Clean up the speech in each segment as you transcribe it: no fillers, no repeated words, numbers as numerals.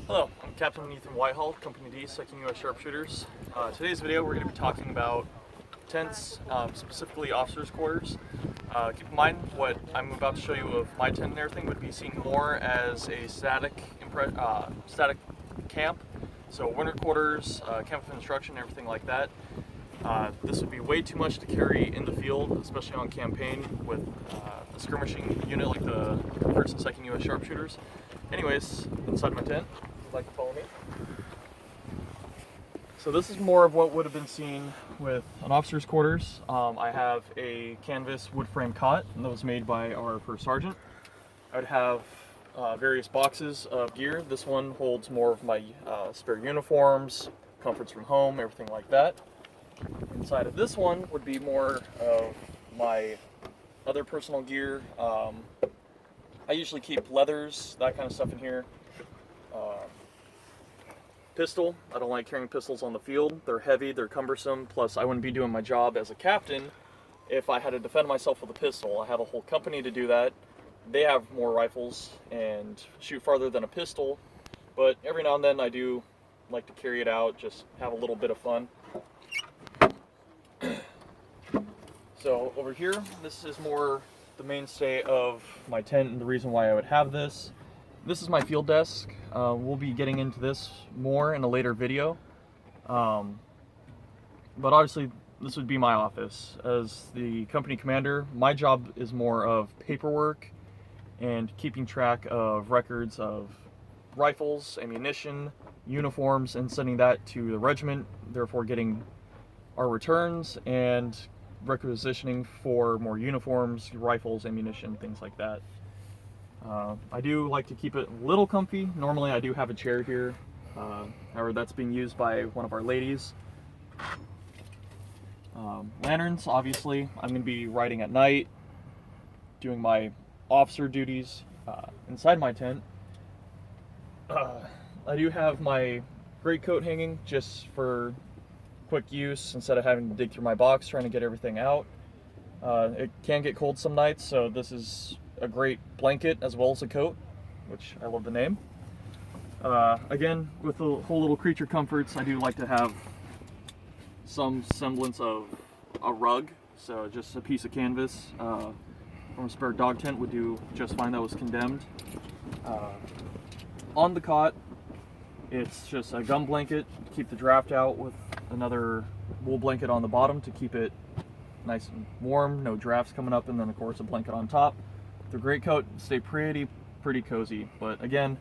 Hello, I'm Captain Ethan Whitehall, Company D, 2nd U.S. Sharpshooters. Today's video we're going to be talking about tents, specifically officers' quarters. Keep in mind what I'm about to show you of my tent and everything would be seen more as a static camp. So winter quarters, camp of instruction, everything like that. This would be way too much to carry in the field, especially on campaign with a skirmishing unit like the 1st and 2nd U.S. Sharpshooters. Anyways, inside my tent, if you'd like to follow me. So this is more of what would have been seen with an officer's quarters. I have a canvas wood frame cot that was made by our first sergeant. I would have various boxes of gear. This one holds more of my spare uniforms, comforts from home, everything like that. Inside of this one would be more of my other personal gear. I usually keep leathers, that kind of stuff in here. Pistol, I don't like carrying pistols on the field. They're heavy, they're cumbersome, plus I wouldn't be doing my job as a captain if I had to defend myself with a pistol. I have a whole company to do that. They have more rifles and shoot farther than a pistol, but every now and then I do like to carry it out, just have a little bit of fun. So over here, this is more the mainstay of my tent and the reason why I would have this. This is my field desk. We'll be getting into this more in a later video. But obviously this would be my office. As the company commander, my job is more of paperwork and keeping track of records of rifles, ammunition, uniforms, and sending that to the regiment, therefore getting our returns and requisitioning for more uniforms, rifles, ammunition, things like that. I do like to keep it a little comfy. Normally I do have a chair here, however that's being used by one of our ladies. Lanterns, obviously, I'm going to be riding at night, doing my officer duties inside my tent. I do have my greatcoat hanging just for quick use instead of having to dig through my box trying to get everything out. It can get cold some nights, so this is a great blanket as well as a coat, which I love the name. Again, with the whole little creature comforts, I do like to have some semblance of a rug, so just a piece of canvas from a spare dog tent would do just fine. That was condemned. On the cot, it's just a gum blanket to keep the draft out with another wool blanket on the bottom to keep it nice and warm, no drafts coming up, and then of course a blanket on top. The greatcoat stay pretty cozy, but again,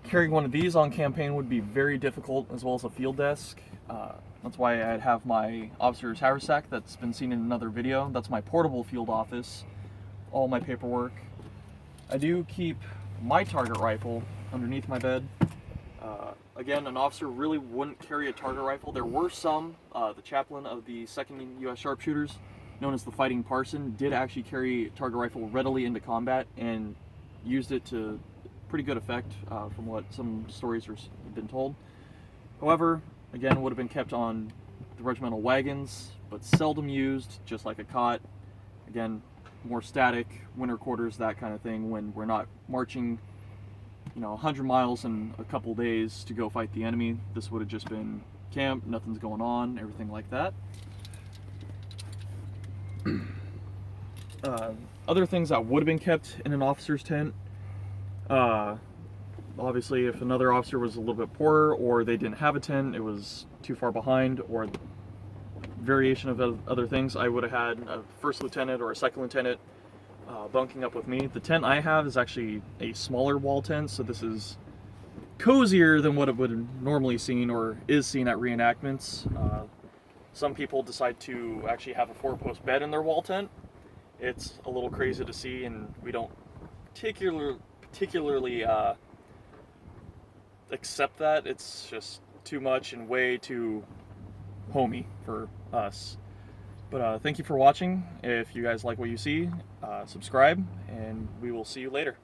carrying one of these on campaign would be very difficult, as well as a field desk. That's why I'd have my officer's haversack that's been seen in another video. That's my portable field office, all my paperwork. I do keep my target rifle underneath my bed. Again, an officer really wouldn't carry a target rifle. There were some. The chaplain of the 2nd U.S. Sharpshooters, known as the Fighting Parson, did actually carry a target rifle readily into combat and used it to pretty good effect from what some stories have been told. However, again, would have been kept on the regimental wagons, but seldom used, just like a cot. Again, more static, winter quarters, that kind of thing, when we're not marching 100 miles in a couple days to go fight the enemy. This would have just been camp, nothing's going on, everything like that. Other things that would have been kept in an officer's tent, obviously if another officer was a little bit poorer or they didn't have a tent, it was too far behind, or variation of other things, I would have had a first lieutenant or a second lieutenant bunking up with me. The tent I have is actually a smaller wall tent, so this is cozier than what it would have normally seen or is seen at reenactments. Some people decide to actually have a 4-post bed in their wall tent. It's a little crazy to see, and we don't particularly accept that. It's just too much and way too homey for us. But thank you for watching. If you guys like what you see, subscribe, and we will see you later.